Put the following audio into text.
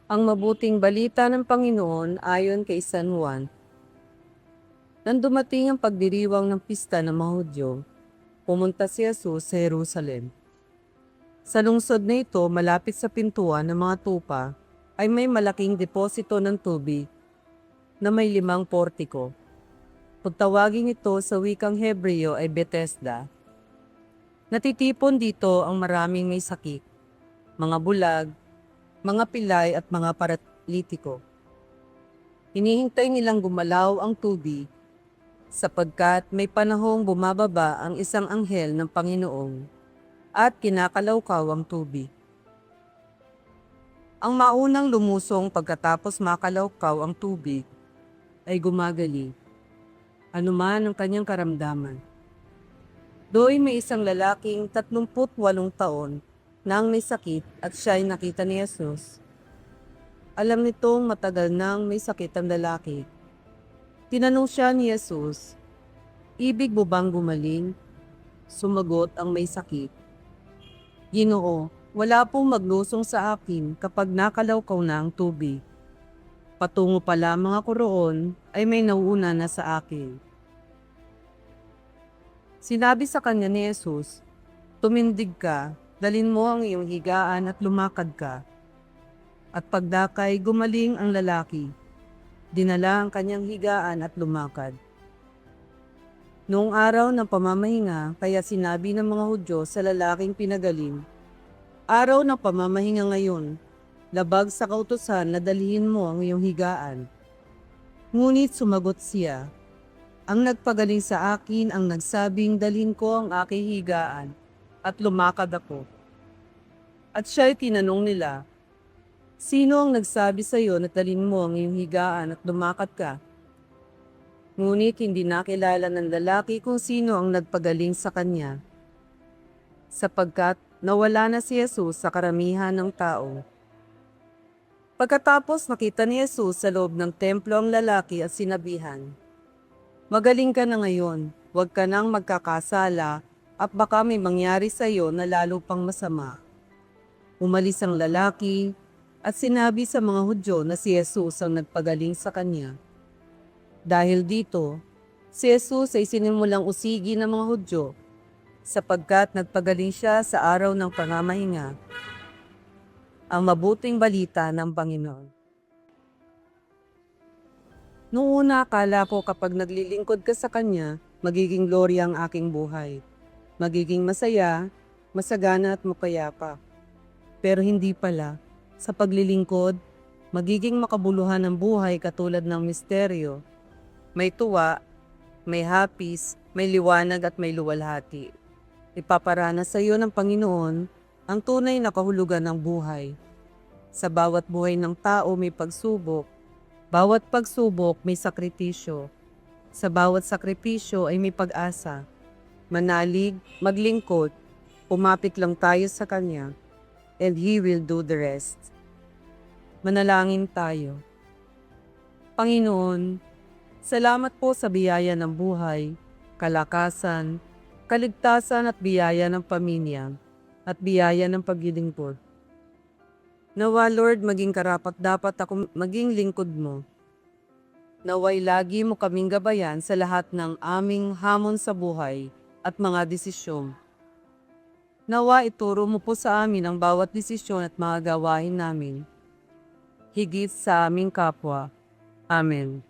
Ang mabuting balita ng Panginoon ayon kay San Juan. Nang dumating ang pagdiriwang ng pista ng mga Hudyo, pumunta si Jesus sa Jerusalem. Sa lungsod na ito, malapit sa pintuan ng mga tupa, ay may malaking deposito ng tubig na may 5 portiko. Kung tawagin ito sa wikang Hebreo ay Bethesda. Natitipon dito ang maraming may sakit, mga bulag, mga pilay at mga paralitiko. Hinihintay nilang gumalaw ang tubig sapagkat may panahong bumababa ang isang anghel ng Panginoon at kinakalawkaw ang tubig. Ang maunang lumusong pagkatapos makalawkaw ang tubig ay gumagaling, anuman ang kanyang karamdaman. Doon may isang lalaking 38 taon nang may sakit at siya ay nakita ni Jesus. Alam nitong matagal nang may sakit ang lalaki. Tinanong siya ni Jesus, "Ibig mo bang gumaling?" Sumagot ang may sakit, "Ginoo, wala pong maglusong sa akin kapag nakalawkaw na ang tubig. Patungo pa lamang ako roon ay may nauuna na sa akin." Sinabi sa kanya ni Jesus, "Tumindig ka, dalhin mo ang iyong higaan at lumakad ka." At pagdakay gumaling ang lalaki. Dinala ang kanyang higaan at lumakad. Noong araw ng pamamahinga, kaya sinabi ng mga Hudyo sa lalaking pinagaling, "Araw ng pamamahinga ngayon, labag sa kautusan na dalhin mo ang iyong higaan." Ngunit sumagot siya, "Ang nagpagaling sa akin ang nagsabing dalhin ko ang aking higaan at lumakad ako." At siya'y tinanong nila, "Sino ang nagsabi sa iyo na dalhin mo ang iyong higaan at lumakad ka?" Ngunit hindi nakilala ng lalaki kung sino ang nagpagaling sa kanya, sapagkat nawala na si Jesus sa karamihan ng tao. Pagkatapos nakita ni Jesus sa loob ng templo ang lalaki at sinabihan, "Magaling ka na ngayon, huwag ka nang magkakasala at baka may mangyari sa iyo na lalo pang masama." Umalis ang lalaki at sinabi sa mga Hudyo na si Jesus ang nagpagaling sa kanya. Dahil dito, si Jesus ay sinimulang usigi ng mga Hudyo sapagkat nagpagaling siya sa araw ng pangamahinga. Ang mabuting balita ng Panginoon. Noong una akala ko kapag naglilingkod ka sa Kanya, magiging gloria ang aking buhay. Magiging masaya, masagana at mapayapa. Pero hindi pala. Sa paglilingkod, magiging makabuluhan ang buhay katulad ng misteryo. May tuwa, may hapis, may liwanag at may luwalhati. Ipaparanas sa iyo ng Panginoon ang tunay na kahulugan ng buhay. Sa bawat buhay ng tao may pagsubok. Bawat pagsubok may sakripisyo. Sa bawat sakripisyo ay may pag-asa. Manalig, maglingkod, umapit lang tayo sa Kanya, and He will do the rest. Manalangin tayo. Panginoon, salamat po sa biyaya ng buhay, kalakasan, kaligtasan at biyaya ng pamilya, at biyaya ng paglilingkod. Nawa Lord, maging karapat-dapat ako maging lingkod mo. Naway lagi mo kaming gabayan sa lahat ng aming hamon sa buhay at mga desisyon. Nawa ituro mo po sa amin ang bawat desisyon at mga gawain namin. Higit sa aming kapwa. Amen.